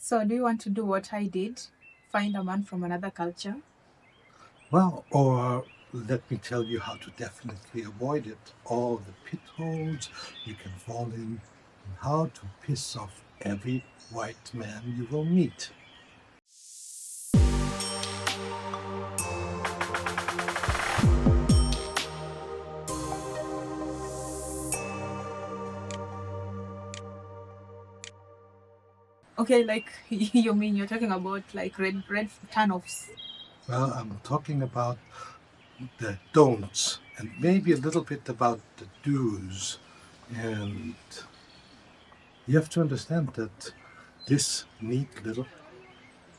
So, do you want to do what I did? Find a man from another culture? Well, or let me tell you how to definitely avoid it. All the pitfalls you can fall in, and how to piss off every white man you will meet. Okay, like you mean you're talking about like red turn-offs. Well, I'm talking about the don'ts and maybe a little bit about the do's. And you have to understand that this neat little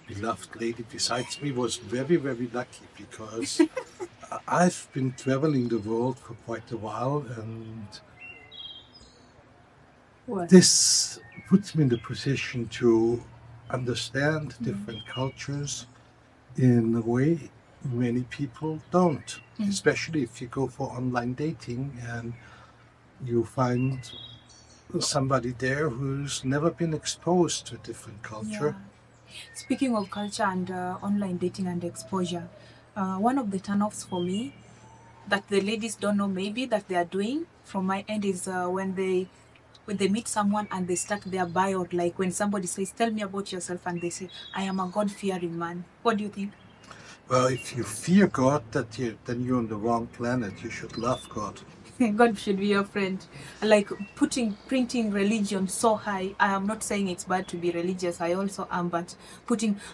beloved lady besides me was very, very lucky because I've been traveling the world for quite a while, and What? this puts me in the position to understand Mm. different cultures in a way many people don't, especially if you go for online dating and you find somebody there who's never been exposed to a different Yeah. culture. Speaking of culture and online dating and exposure, one of the turn-offs for me that the ladies don't know maybe that they are doing from my end is when they meet someone and they start their bio, like when somebody says, "Tell me about yourself," and they say, "I am a God-fearing man." What do you think? Well, if you fear God, then you're on the wrong planet. You should love God. God should be your friend. Like printing religion so high. I am not saying it's bad to be religious. I also am, but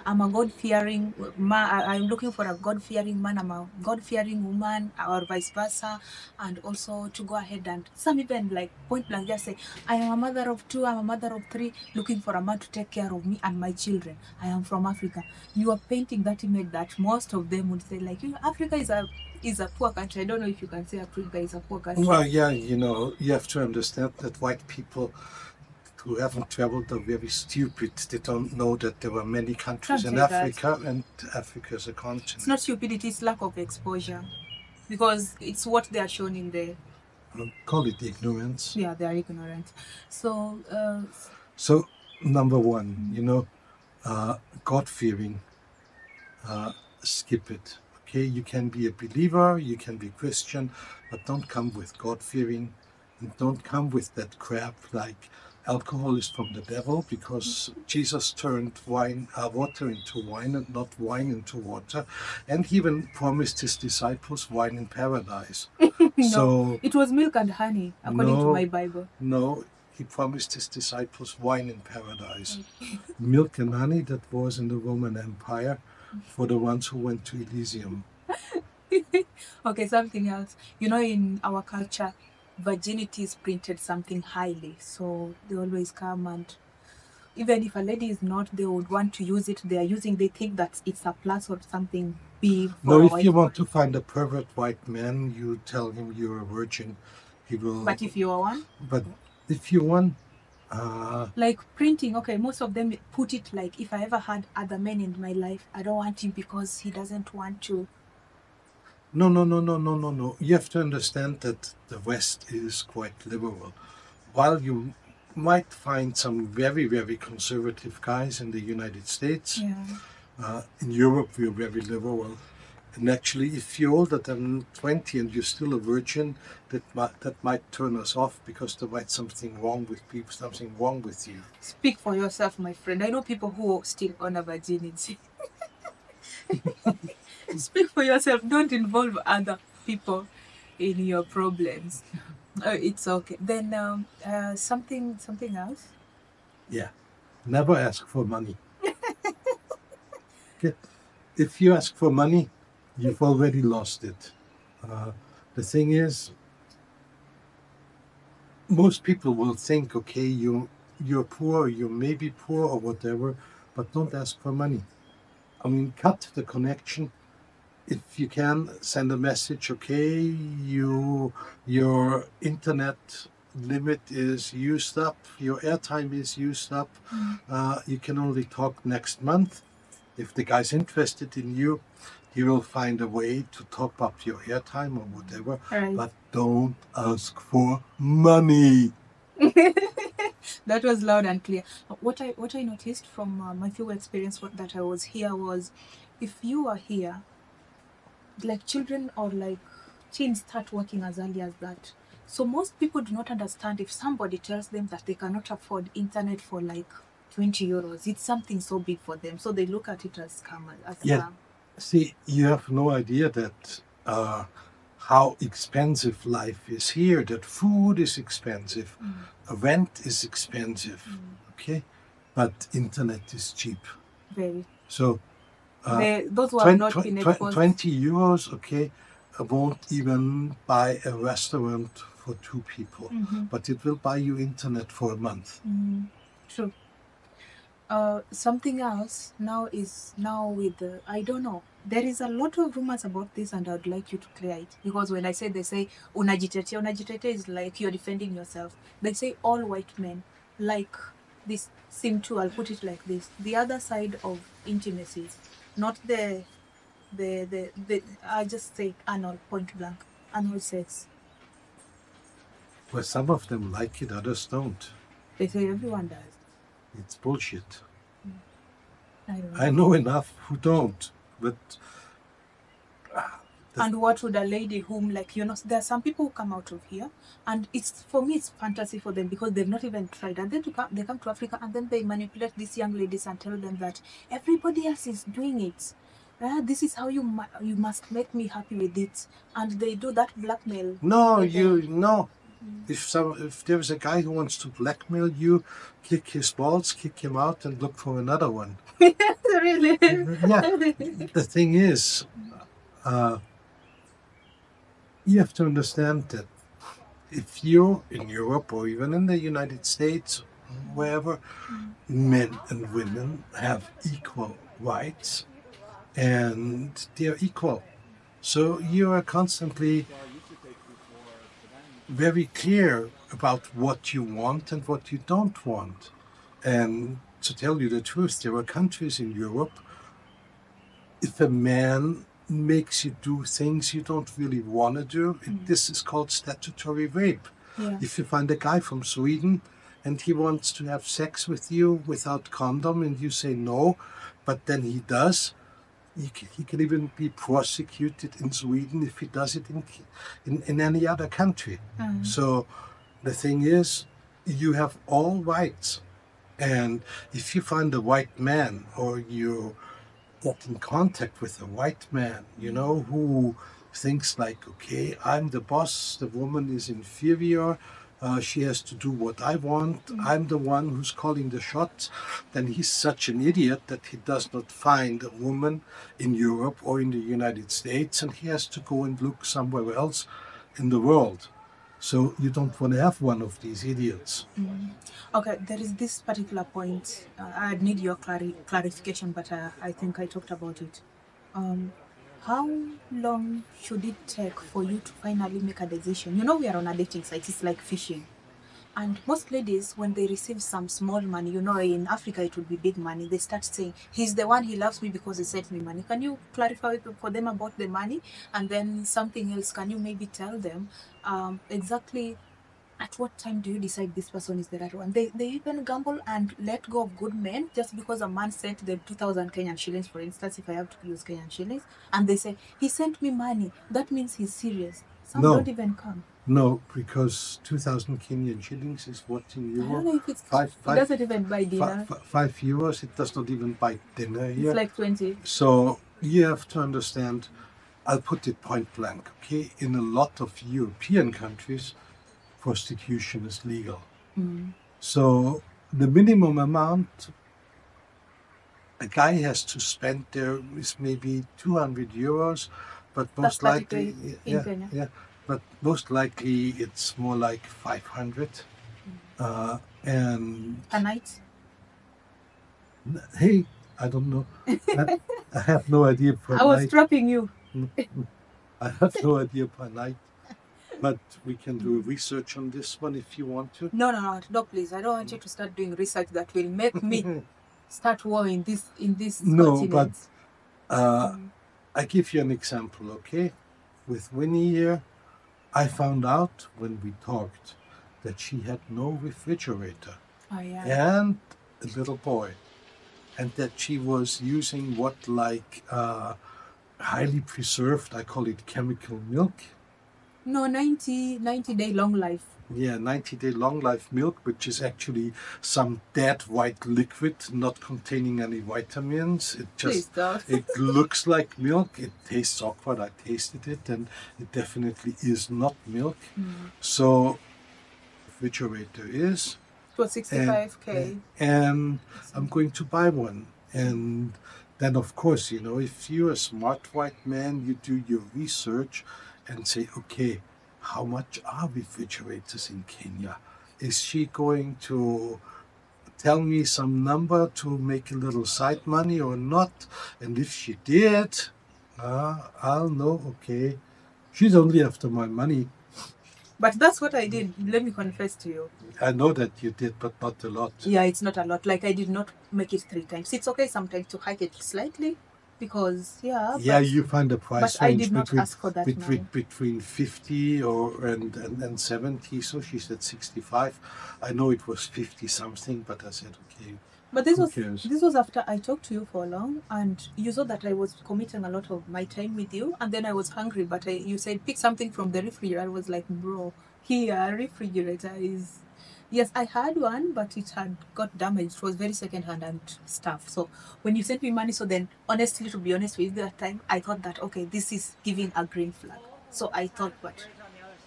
I'm a God fearing man. I'm looking for a God fearing man. I'm a God fearing woman, or vice versa. And also to go ahead and some even like point blank just say, I am a mother of two. I'm a mother of three, looking for a man to take care of me and my children. I am from Africa. You are painting that image that most of them would say like, Africa is a poor country. I don't know if you can say Africa is a poor country. Well, yeah, you have to understand that white people who haven't traveled are very stupid. They don't know that there were many countries Don't in say that. Africa, and Africa is a It's not continent. stupidity, it's lack of exposure. Because it's what they are shown in the, Call it ignorance. yeah, they are ignorant. So, So, number one, God fearing, skip it. Okay, you can be a believer, you can be Christian, but don't come with God fearing, and don't come with that crap like alcohol is from the devil, because Jesus turned water into wine and not wine into water, and he even promised his disciples wine in paradise. no, So it was milk and honey, according to no, my Bible. no, he promised his disciples wine in paradise. Milk and honey, that was in the Roman Empire for the ones who went to Elysium. Okay, something else. In our culture, virginity is printed something highly. So they always come and even if a lady is not, they would want to use it. They think that it's a plus or something big for No, a if you white want man. to find a pervert white man, you tell him you're a virgin. He will. But if you are one, But if you want, like printing, okay, most of them put it like, if I ever had other men in my life, I don't want him because he doesn't want to. no, no, no, no, no, no, no. You have to understand that the West is quite liberal. While you might find some very, very conservative guys in the United States, Yeah. in Europe we're very liberal. And actually, if you're older than 20 and you're still a virgin, that might turn us off because there might something wrong with people, something wrong with you. Speak for yourself, my friend. I know people who still honor virginity. Speak for yourself. Don't involve other people in your problems. It's okay. Then something else. Yeah, never ask for money. Okay? If you ask for money, you've already lost it. Uh, the thing is, most people will think, okay, you're poor, you may be poor or whatever, but don't ask for money. I mean, cut the connection. If you can send a message, okay, your internet limit is used up, your airtime is used up, you can only talk next month. If the guy's interested in you, he will find a way to top up your airtime or whatever, Right. but don't ask for money. That was loud and clear. What I noticed from my few experience that I was here was, if you are here, like children or like teens start working as early as that. So most people do not understand if somebody tells them that they cannot afford internet for like 20 euros. It's something so big for them. So they look at it as scam. Yeah. See, you have no idea that how expensive life is here, that food is expensive, rent is expensive, okay? But internet is cheap. Very. So Those who have not been exposed. 20 euros, okay, won't even buy a restaurant for 2 people, but it will buy you internet for a month. True. Something else now with the, I don't know. There is a lot of rumors about this, and I'd like you to clear it, because when I say, they say unajitetea is like you're defending yourself. They say all white men like this seem to, I'll put it like this, the other side of intimacy, not the I just say anal, point blank, anal sex. Well, some of them like it, others don't. They say everyone does. It's bullshit. I don't know. I know enough who don't, but and what would a lady whom, like, you know, there are some people who come out of here, and it's, for me, it's fantasy for them, because they've not even tried, and then they come to Africa, and then they manipulate these young ladies and tell them that everybody else is doing it. This is how you must make me happy with it, and they do that blackmail. No, if there's a guy who wants to blackmail you, kick his balls, kick him out, and look for another one. Really? Yeah. The thing is, you have to understand that if you're in Europe or even in the United States, wherever, men and women have equal rights and they're equal. So you are constantly very clear about what you want and what you don't want. And to tell you the truth, there are countries in Europe, if a man makes you do things you don't really want to do, this is called statutory rape. Yeah. If you find a guy from Sweden and he wants to have sex with you without condom and you say no, but then he does, he can even be prosecuted in Sweden if he does it in any other country. So the thing is, you have all rights. And if you find a white man, or you get in contact with a white man, you know, who thinks like, okay, I'm the boss, the woman is inferior, she has to do what I want, I'm the one who's calling the shots, then he's such an idiot that he does not find a woman in Europe or in the United States, and he has to go and look somewhere else in the world. So you don't want to have one of these idiots. Okay, there is this particular point. I need your clarification, but I think I talked about it. How long should it take for you to finally make a decision? You know, we are on a dating site. It's like fishing. And most ladies, when they receive some small money, you know, in Africa it would be big money, they start saying, he's the one, he loves me because he sent me money. Can you clarify for them about the money? And then something else, can you maybe tell them exactly at what time do you decide this person is the right one? They even gamble and let go of good men just because a man sent them 2,000 Kenyan shillings, for instance, if I have to use Kenyan shillings, and they say, he sent me money, that means he's serious. Some don't even come. No, because 2,000 Kenyan shillings is what in Euro? I don't know if it's it doesn't even buy dinner. 5 euros, it does not even buy dinner here. It's like 20. So you have to understand, I'll put it point blank, okay? In a lot of European countries, prostitution is legal. So the minimum amount a guy has to spend there is maybe 200 euros, but most likely, but most likely it's more like 500. And a night? Hey, I don't know. I have no idea per night. I was trapping you. I have no idea per night. But we can do research on this one if you want to. No, please. I don't want you to start doing research that will make me start war in this No, continent. but I give you an example, okay? With Winney here, I found out when we talked that she had no refrigerator Oh, yeah. and a little boy, and that she was using what, like highly preserved, I call it chemical milk. No, 90 day long life. Yeah, 90-day long life milk, which is actually some dead white liquid not containing any vitamins. It Please just don't. it looks like milk. It tastes awkward. I tasted it, and it definitely is not milk. So refrigerator is, It was and 65K. and I'm going to buy one. And then, of course, you know, if you're a smart white man, you do your research and say, okay, how much are refrigerators in Kenya? Is she going to tell me some number to make a little side money or not? And if she did, I'll know, okay, she's only after my money. But that's what I did. Let me confess to you. I know that you did, but not a lot. Yeah, it's not a lot. Like, I did not make it 3 times. It's okay sometimes to hike it slightly because, Yeah, but you find a price but I range did not ask for that money. between 50 and 70. So she said 65. I know it was 50 something, but I said, okay, But this who was cares? this was after I talked to you for long, and you saw that I was committing a lot of my time with you, and then I was hungry. But you said pick something from the refrigerator. I was like, bro, here refrigerator is. Yes, I had one, but it had got damaged. It was very secondhand and stuff. So when you sent me money, so then honestly, to be honest with you, that time I thought that okay, this is giving a green flag. So I thought, but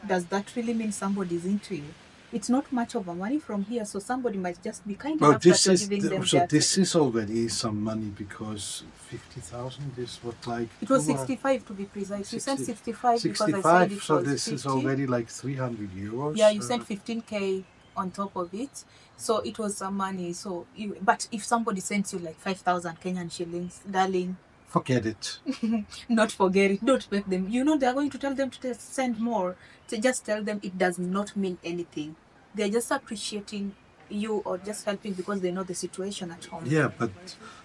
does that really mean somebody's into you? It's not much of a money from here, so somebody might just be kind Well, enough that you're giving them their. this is already some money because 50,000 is what, like It was two 65 to be precise. You sent 60 65 because I said 65. it So was this 50. is already like 300 euros. Yeah, you sent 15K on top of it, so it was some money. So, but if somebody sends you like 5,000 Kenyan shillings, darling, Forget it. not forget it. Don't make them. You know they're going to tell them to send more. To just tell them it does not mean anything. They're just appreciating you or just helping because they know the situation at home. Yeah, but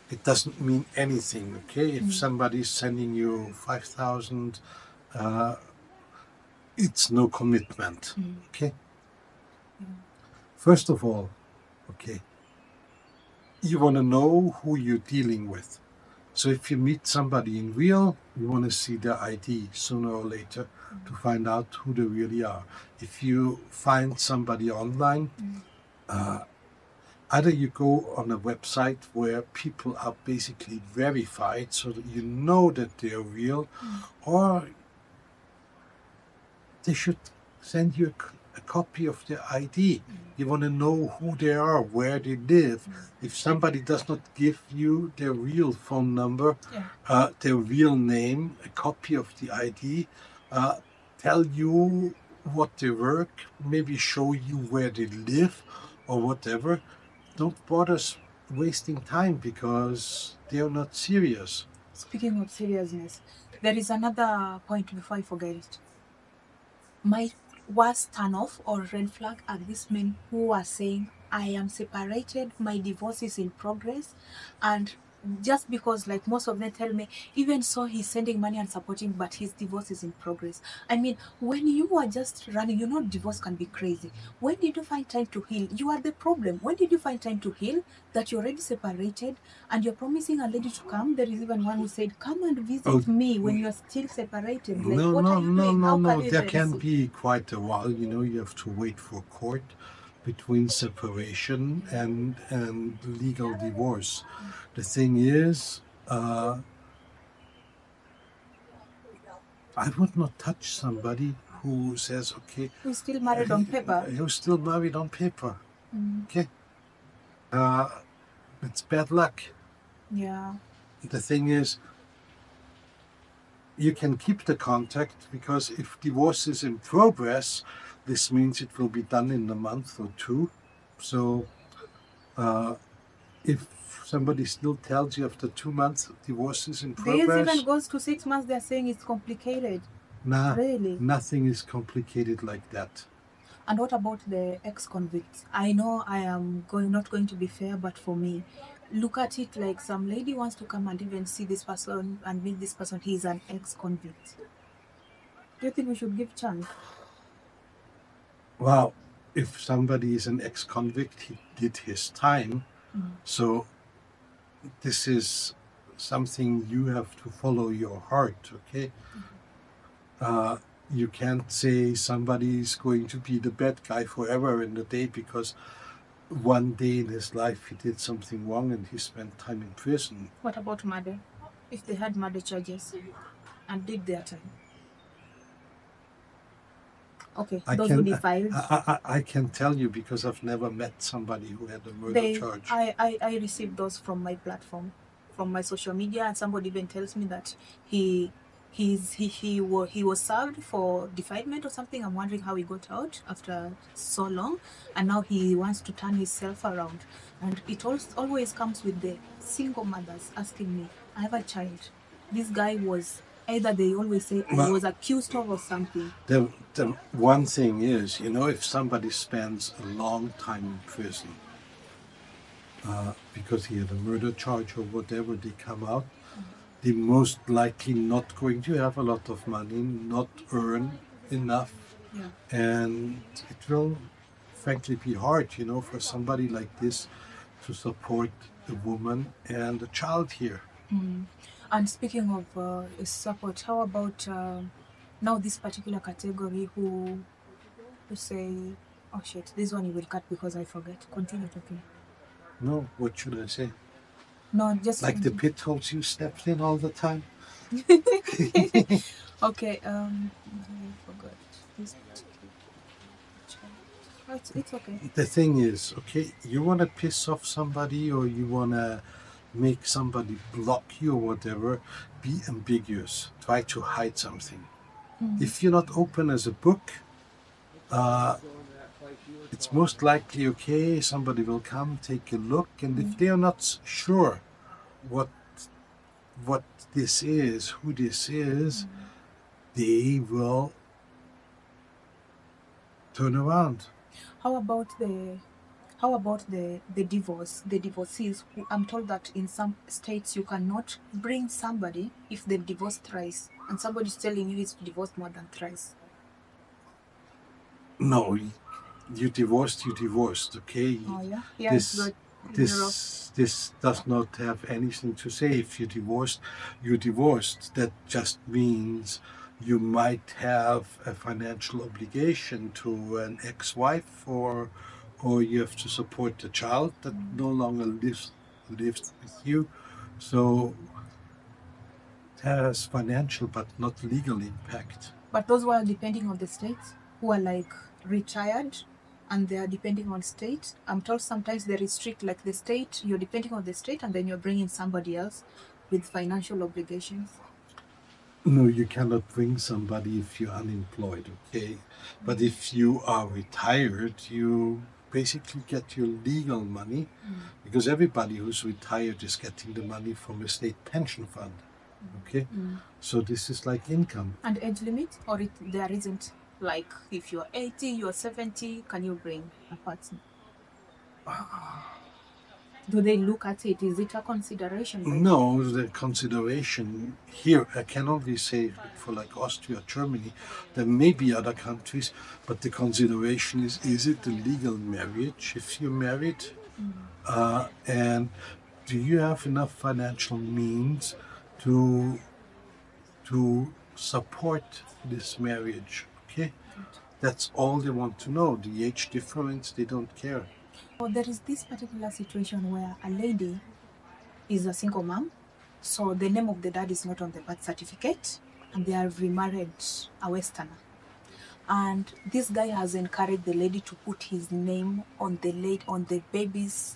it doesn't mean anything, okay? If somebody's sending you 5,000, it's no commitment, okay? First of all, okay, you want to know who you're dealing with. So if you meet somebody in real, you want to see their ID sooner or later to find out who they really are. If you find somebody online, either you go on a website where people are basically verified so that you know that they're real, or they should send you a copy of their ID. You want to know who they are, where they live. If somebody does not give you their real phone number, their real name, a copy of the ID, tell you what they work, maybe show you where they live or whatever, don't bother wasting time because they're not serious. Speaking of seriousness, there is another point before I forget it. My worst turn off or red flag are these men who are saying, I am separated, my divorce is in progress, and just because like most of them tell me, even so he's sending money and supporting, but his divorce is in progress. I mean, when you are just running, you know divorce can be crazy. When did you find time to heal? You are the problem. When did you find time to heal that you're already separated and you're promising a lady to come? There is even one who said, come and visit me when you're still separated. Like, what are you doing? How can you There even can see? be quite a while. You know, you have to wait for court between separation and legal divorce. The thing is, I would not touch somebody who says, okay, We're still married on paper. you're still married on paper. Okay, it's bad luck. Yeah. The thing is, you can keep the contact because if divorce is in progress, this means it will be done in a month or two. So if somebody still tells you after 2 months divorce is in This progress, even goes to 6 months. They're saying it's complicated. nah, Really? nothing is complicated like that. And what about the ex-convicts? I know I am not going to be fair, but for me, look at it like some lady wants to come and even see this person and meet this person. He's an ex-convict. Do you think we should give chance? Wow. if somebody is an ex-convict, he did his time. So this is something you have to follow your heart, okay? You can't say somebody is going to be the bad guy forever in the day because one day in his life he did something wrong and he spent time in prison. What about murder? If they had murder charges and did their time? Okay, those would be filed. I can tell you because I've never met somebody who had a murder charge. I received those from my platform, from my social media, and somebody even tells me that he was served for defilement or something. I'm wondering how he got out after so long, and now he wants to turn himself around. And it always comes with the single mothers asking me, I have a child. This guy was either, they always say, I was accused of or something. The one thing is, if somebody spends a long time in prison because he had a murder charge or whatever, they come out, they're most likely not going to have a lot of money, not earn enough, and it will frankly be hard, for somebody like this to support a woman and a child here. And speaking of support, how about now this particular category who say, oh shit, this one you will cut because I forget. Continue talking. No, what should I say? No, just like the pitfalls you stepped in all the time. Okay, I forgot. It's okay. The thing is, okay, you want to piss off somebody or you want to make somebody block you or whatever, be ambiguous. Try to hide something. If you're not open as a book, it's most likely, okay, somebody will come, take a look, and if they are not sure what this is, who this is, they will turn around. How about the divorce, the divorcees? I'm told that in some states you cannot bring somebody if they've divorced thrice, and somebody's telling you he's divorced more than thrice. No, you divorced, okay? Oh yeah? Yeah, this does not have anything to say. If you divorced, you divorced. That just means you might have a financial obligation to an ex-wife, or you have to support the child that no longer lives with you. So it has financial but not legal impact. But those who are depending on the states, who are like retired and they are depending on state, I'm told sometimes they restrict, like the state, you're depending on the state and then you're bringing somebody else with financial obligations. No, you cannot bring somebody if you're unemployed, okay? But if you are retired, you basically get your legal money, because everybody who's retired is getting the money from a state pension fund, okay? So this is like income. And age limit? Or there isn't? Like if you're 80, you're 70, can you bring a partner? Do they look at it? Is it a consideration? No, the consideration here, I can only say for like Austria, Germany, there may be other countries, but the consideration is it a legal marriage if you're married? And do you have enough financial means to support this marriage? Okay? That's all they want to know. The age difference, they don't care. Oh, there is this particular situation where a lady is a single mom, so the name of the dad is not on the birth certificate, and they have remarried a Westerner. And this guy has encouraged the lady to put his name on the baby's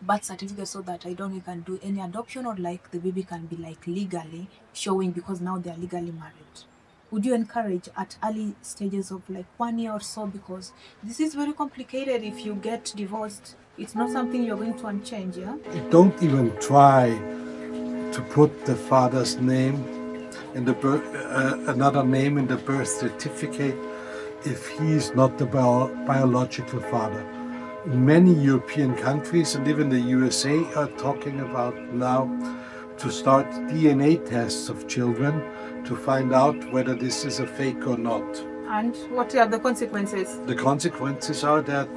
birth certificate, so that I don't even do any adoption, or like the baby can be like legally showing, because now they are legally married. Would you encourage at early stages of like 1 year or so? Because this is very complicated. If you get divorced, it's not something you're going to unchange, yeah? Don't even try to put the father's name in the another name in the birth certificate if he's not the biological father. Many European countries and even the USA are talking about now to start DNA tests of children to find out whether this is a fake or not. And what are the consequences? The consequences are that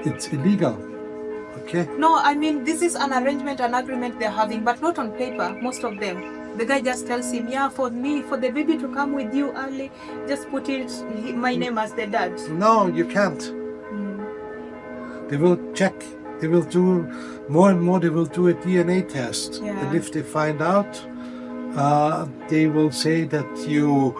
it's illegal. Okay? No, I mean, this is an arrangement, an agreement they're having, but not on paper, most of them. The guy just tells him, yeah, for the baby to come with you early, just put my name as the dad. No, you can't. They will check. They will do more and more. They will do a DNA test. Yeah. And if they find out, they will say that you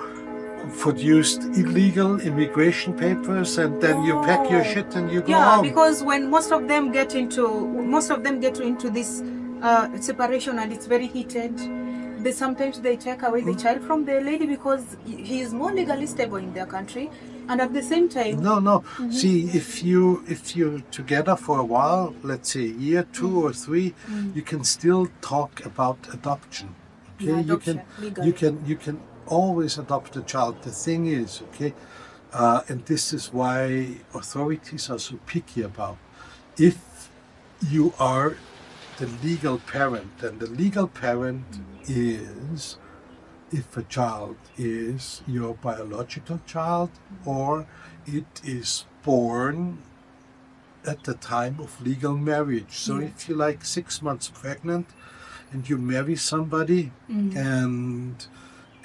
produced illegal immigration papers, and then you pack your shit and you go home. Because when most of them get into this separation, and it's very heated, sometimes they take away the child from the lady because he is more legally stable in their country, and at the same time. No. See, if you're together for a while, let's say a year, 2 or 3, you can still talk about adoption. Okay, Adoption, you can always adopt a child. The thing is, okay, and this is why authorities are so picky about, if you are the legal parent, and the legal parent is if a child is your biological child or it is born at the time of legal marriage. So if you're like 6 months pregnant and you marry somebody and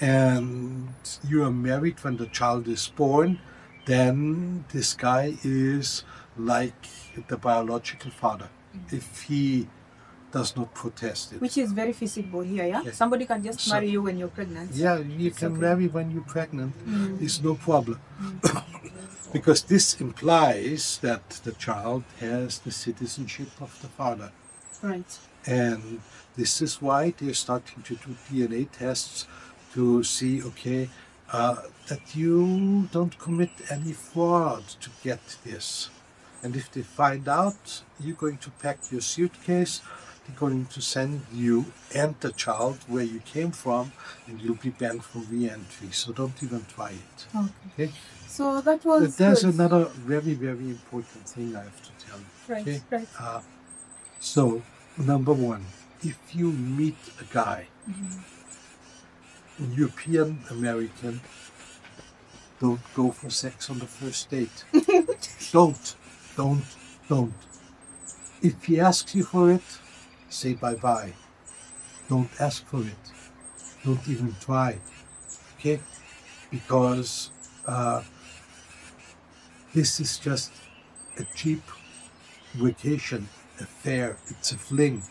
you are married when the child is born, then this guy is like the biological father. If he does not protest it. Which is very feasible here, yeah? Somebody can just marry you when you're pregnant. Yeah, you can marry when you're pregnant. It's no problem. Because this implies that the child has the citizenship of the father. Right. And this is why they're starting to do DNA tests to see, okay, that you don't commit any fraud to get this. And if they find out, you're going to pack your suitcase, they're going to send you and the child where you came from, and you'll be banned from re-entry. So don't even try it. Okay? So that was But there's another very, very important thing I have to tell you. Right, okay? right. So, number one, if you meet a guy, European American, don't go for sex on the first date. Don't. If he asks you for it, say bye-bye. Don't ask for it. Don't even try. Okay? Because this is just a cheap vacation affair. It's a fling.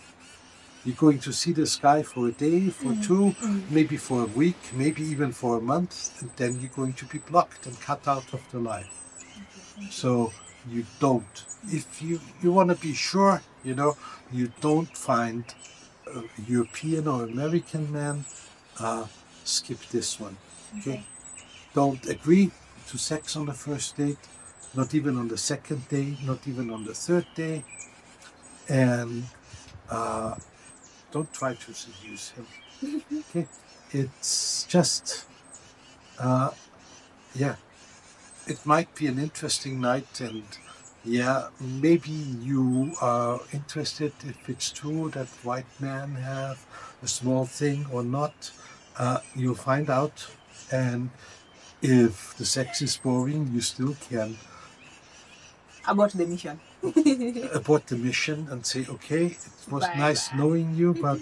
You're going to see this guy for a day, for 2, maybe for a week, maybe even for a month, and then you're going to be blocked and cut out of the life. So you don't. If you want to be sure, you don't find a European or American man, skip this one. Okay? Don't agree to sex on the first date, not even on the second day, not even on the third day, and don't try to seduce him. Okay? It's just, it might be an interesting night, and maybe you are interested if it's true that white men have a small thing or not. You'll find out, and if the sex is boring, you still can abort the mission. abort the mission and say, okay, it was nice knowing you, but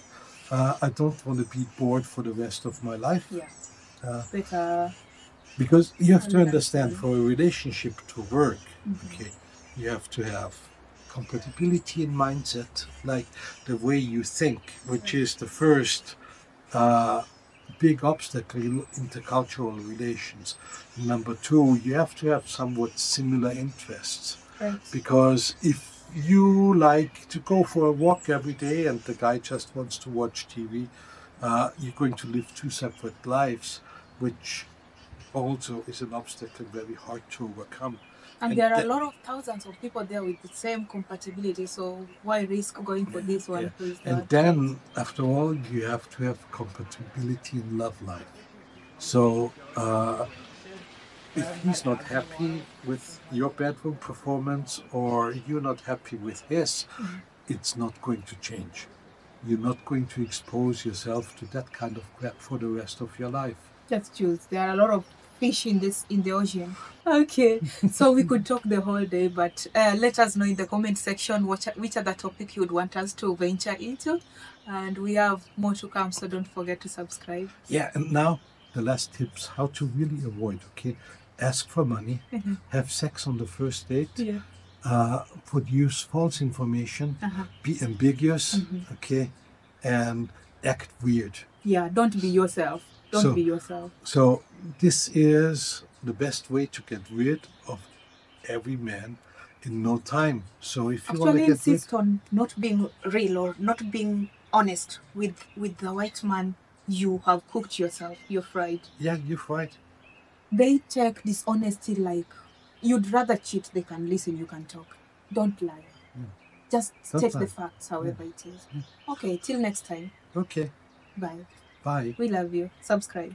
I don't want to be bored for the rest of my life. Because you have to understand, for a relationship to work, okay, you have to have compatibility in mindset, like the way you think, which is the first big obstacle in intercultural relations. Number 2, you have to have somewhat similar interests. Right. Because if you like to go for a walk every day and the guy just wants to watch TV, you're going to live 2 separate lives, which also is an obstacle very hard to overcome. And there are a lot of thousands of people there with the same compatibility, so why risk going for this one? And then, after all, you have to have compatibility in love life. So, if he's not happy with your bedroom performance or you're not happy with his, it's not going to change. You're not going to expose yourself to that kind of crap for the rest of your life. Just choose. There are a lot of fish in the ocean. Okay, so we could talk the whole day, but let us know in the comment section which other topic you would want us to venture into, and we have more to come, so don't forget to subscribe. Yeah, and now the last tips how to really avoid. Okay, ask for money, have sex on the first date, Yeah. produce false information, be ambiguous, okay, and act weird. Yeah, don't be yourself. Don't So- be yourself. So this is the best way to get rid of every man in no time. So if you want to Actually, get rid, insist on not being real or not being honest with the white man. You have cooked yourself. You're fried. yeah, you're right. They take dishonesty like you'd rather cheat. They can listen. You can talk. Don't lie. Just Don't state lie. the facts, however it is. Okay, till next time. Okay, Bye. bye. We love you. Subscribe.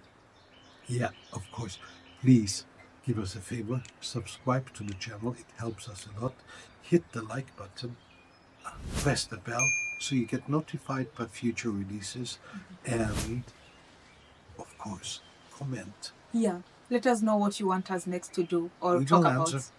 Yeah, of course. Please give us a favor, subscribe to the channel. It helps us a lot. Hit the like button, press the bell so you get notified by future releases, and of course, comment. Yeah. Let us know what you want us next to do or We talk will about. answer.